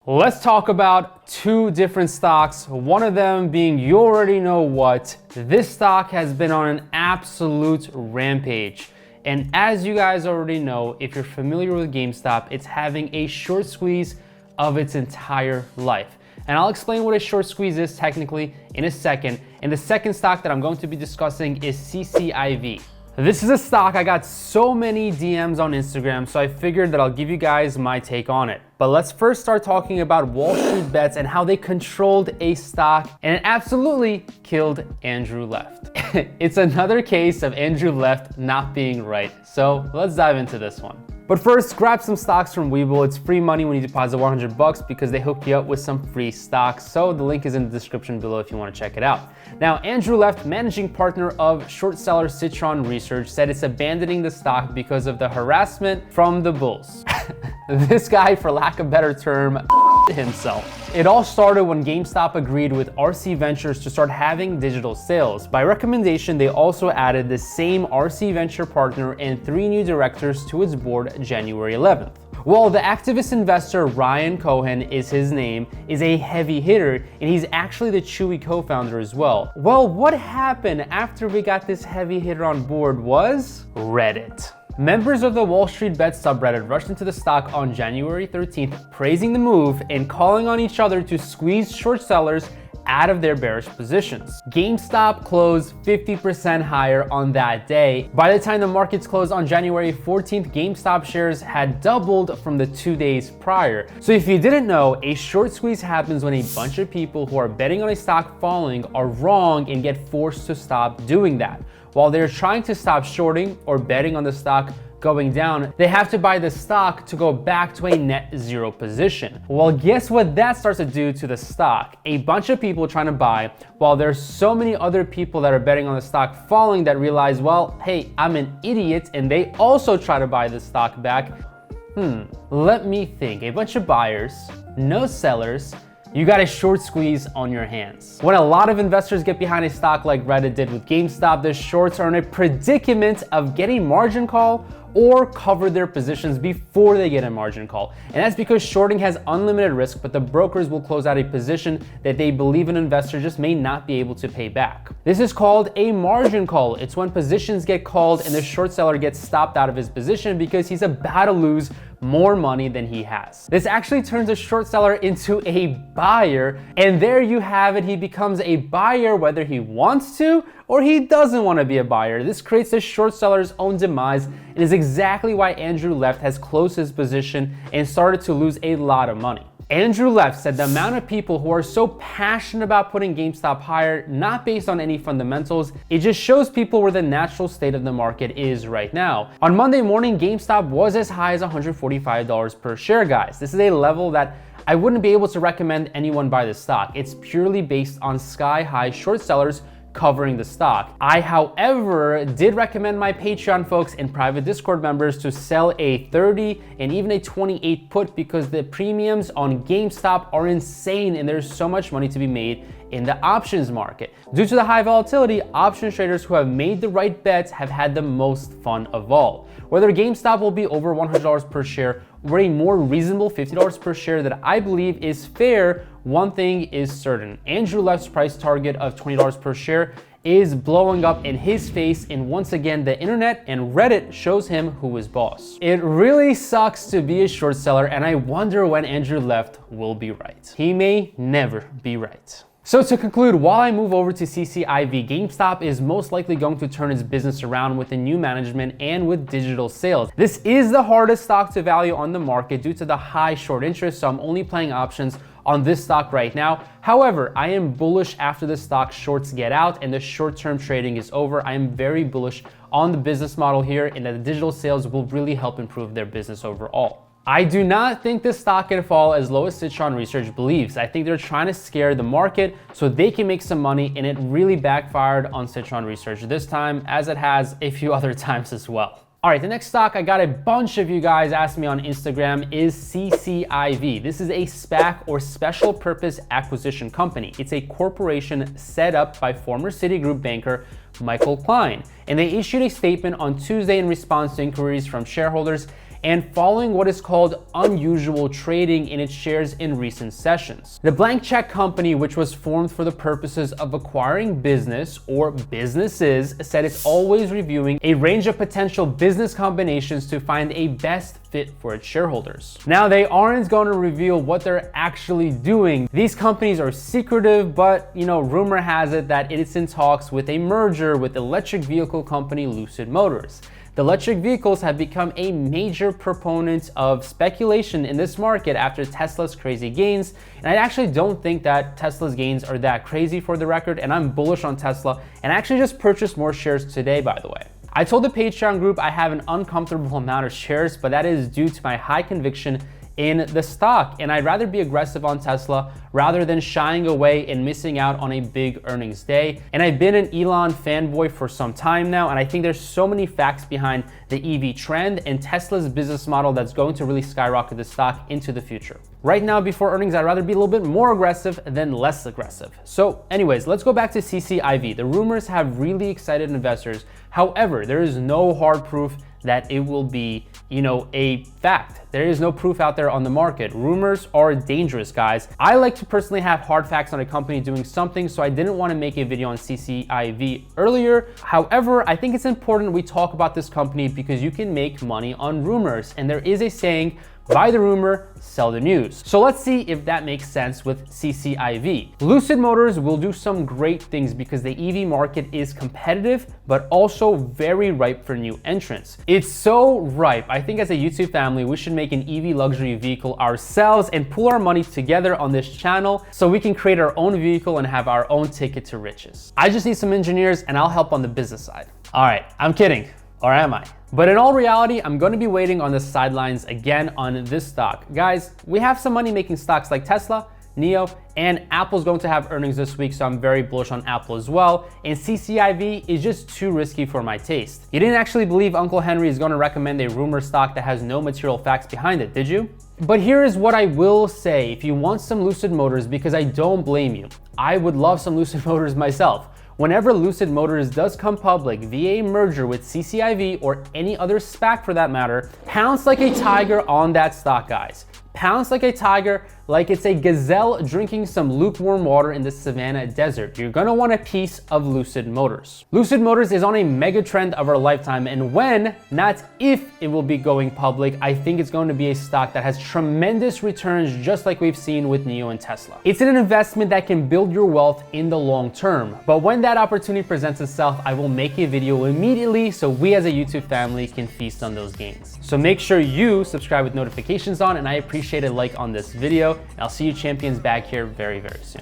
Let's talk about two different stocks, one of them being you already know what. This stock has been on an absolute rampage. And as you guys already know, if you're familiar with GameStop, it's having a short squeeze of its entire life. And I'll explain what a short squeeze is technically in a second. And the second stock that I'm going to be discussing is CCIV. This is a stock I got so many DMs on Instagram, so I figured that I'll give you guys my take on it. But let's first start talking about Wall Street bets and how they controlled a stock, and it absolutely killed Andrew Left. It's another case of Andrew Left not being right. So let's dive into this one. But first, grab some stocks from Webull. It's free money when you deposit $100 because they hook you up with some free stocks. So the link is in the description below if you want to check it out. Now, Andrew Left, managing partner of short seller Citron Research, said it's abandoning the stock because of the harassment from the bulls. This guy, for lack of a better term, himself. It all started when GameStop agreed with RC Ventures to start having digital sales. By recommendation, they also added the same RC Venture partner and 3 new directors to its board January 11th. Well, the activist investor Ryan Cohen is his name, is a heavy hitter, and he's actually the Chewy co-founder as well. Well, what happened after we got this heavy hitter on board was Reddit. Members of the Wall Street Bets subreddit rushed into the stock on January 13th, praising the move and calling on each other to squeeze short sellers out of their bearish positions. GameStop closed 50% higher on that day. By the time the markets closed on January 14th, GameStop shares had doubled from the 2 days prior. So if you didn't know, a short squeeze happens when a bunch of people who are betting on a stock falling are wrong and get forced to stop doing that. While they're trying to stop shorting or betting on the stock going down, they have to buy the stock to go back to a net zero position. Well, guess what that starts to do to the stock? A bunch of people trying to buy, while there's so many other people that are betting on the stock falling that realize, well, hey, I'm an idiot, and they also try to buy the stock back. Let me think. A bunch of buyers, no sellers. You got a short squeeze on your hands. When a lot of investors get behind a stock like Reddit did with GameStop, the shorts are in a predicament of getting margin call or cover their positions before they get a margin call. And that's because shorting has unlimited risk, but the brokers will close out a position that they believe an investor just may not be able to pay back. This is called a margin call. It's when positions get called and the short seller gets stopped out of his position because he's about to lose more money than he has. This actually turns a short seller into a buyer, and there you have it. He becomes a buyer whether he wants to or he doesn't want to be a buyer. This creates the short seller's own demise and is exactly why Andrew Left has closed his position and started to lose a lot of money. Andrew Left said the amount of people who are so passionate about putting GameStop higher, not based on any fundamentals, it just shows people where the natural state of the market is right now. On Monday morning, GameStop was as high as $145 per share, guys. This is a level that I wouldn't be able to recommend anyone buy the stock. It's purely based on sky-high short sellers covering the stock. I, however, did recommend my Patreon folks and private Discord members to sell a 30 and even a 28 put because the premiums on GameStop are insane and there's so much money to be made in the options market. Due to the high volatility, option traders who have made the right bets have had the most fun of all. Whether GameStop will be over $100 per share or a more reasonable $50 per share that I believe is fair, one thing is certain. Andrew Left's price target of $20 per share is blowing up in his face, and once again, the internet and Reddit shows him who is boss. It really sucks to be a short seller, and I wonder when Andrew Left will be right. He may never be right. So to conclude, while I move over to CCIV, GameStop is most likely going to turn its business around with the new management and with digital sales. This is the hardest stock to value on the market due to the high short interest, so I'm only playing options on this stock right now. However, I am bullish after the stock shorts get out and the short-term trading is over. I am very bullish on the business model here and that the digital sales will really help improve their business overall. I do not think this stock can fall as low as Citron Research believes. I think they're trying to scare the market so they can make some money, and it really backfired on Citron Research this time, as it has a few other times as well. All right, the next stock I got a bunch of you guys asked me on Instagram is CCIV. This is a SPAC or Special Purpose Acquisition Company. It's a corporation set up by former Citigroup banker Michael Klein, and they issued a statement on Tuesday in response to inquiries from shareholders and following what is called unusual trading in its shares in recent sessions. The blank check company, which was formed for the purposes of acquiring business or businesses, said it's always reviewing a range of potential business combinations to find a best fit for its shareholders. Now, they aren't going to reveal what they're actually doing. These companies are secretive, but rumor has it that it's in talks with a merger with electric vehicle company Lucid Motors. The electric vehicles have become a major proponent of speculation in this market after Tesla's crazy gains. And I actually don't think that Tesla's gains are that crazy, for the record, and I'm bullish on Tesla, and I actually just purchased more shares today, by the way. I told the Patreon group I have an uncomfortable amount of shares, but that is due to my high conviction in the stock, and I'd rather be aggressive on Tesla rather than shying away and missing out on a big earnings day. And I've been an Elon fanboy for some time now, and I think there's so many facts behind the EV trend and Tesla's business model that's going to really skyrocket the stock into the future. Right now, before earnings, I'd rather be a little bit more aggressive than less aggressive. So anyways, let's go back to CCIV. The rumors have really excited investors. However, there is no hard proof that it will be, a fact. There is no proof out there on the market. Rumors are dangerous, guys. I like to personally have hard facts on a company doing something, so I didn't want to make a video on CCIV earlier. However, I think it's important we talk about this company because you can make money on rumors. And there is a saying, buy the rumor, sell the news. So let's see if that makes sense with CCIV. Lucid Motors will do some great things because the EV market is competitive, but also very ripe for new entrants. It's so ripe. I think as a YouTube family, we should make an EV luxury vehicle ourselves and pool our money together on this channel so we can create our own vehicle and have our own ticket to riches. I just need some engineers and I'll help on the business side. All right, I'm kidding. Or am I? But in all reality, I'm going to be waiting on the sidelines again on this stock. Guys, we have some money making stocks like Tesla, NIO, and Apple's going to have earnings this week, so I'm very bullish on Apple as well. And CCIV is just too risky for my taste. You didn't actually believe Uncle Henry is going to recommend a rumor stock that has no material facts behind it, did you? But here is what I will say. If you want some Lucid Motors, because I don't blame you, I would love some Lucid Motors myself. Whenever Lucid Motors does come public via a merger with CCIV or any other SPAC for that matter, pounce like a tiger on that stock, guys. Pounce like a tiger, like it's a gazelle drinking some lukewarm water in the Savannah desert. You're gonna want a piece of Lucid Motors. Lucid Motors is on a mega trend of our lifetime, and when, not if, it will be going public, I think it's going to be a stock that has tremendous returns, just like we've seen with NIO and Tesla. It's an investment that can build your wealth in the long term, but when that opportunity presents itself, I will make a video immediately so we as a YouTube family can feast on those gains. So make sure you subscribe with notifications on, and I appreciate a like on this video. I'll see you champions back here very, very soon.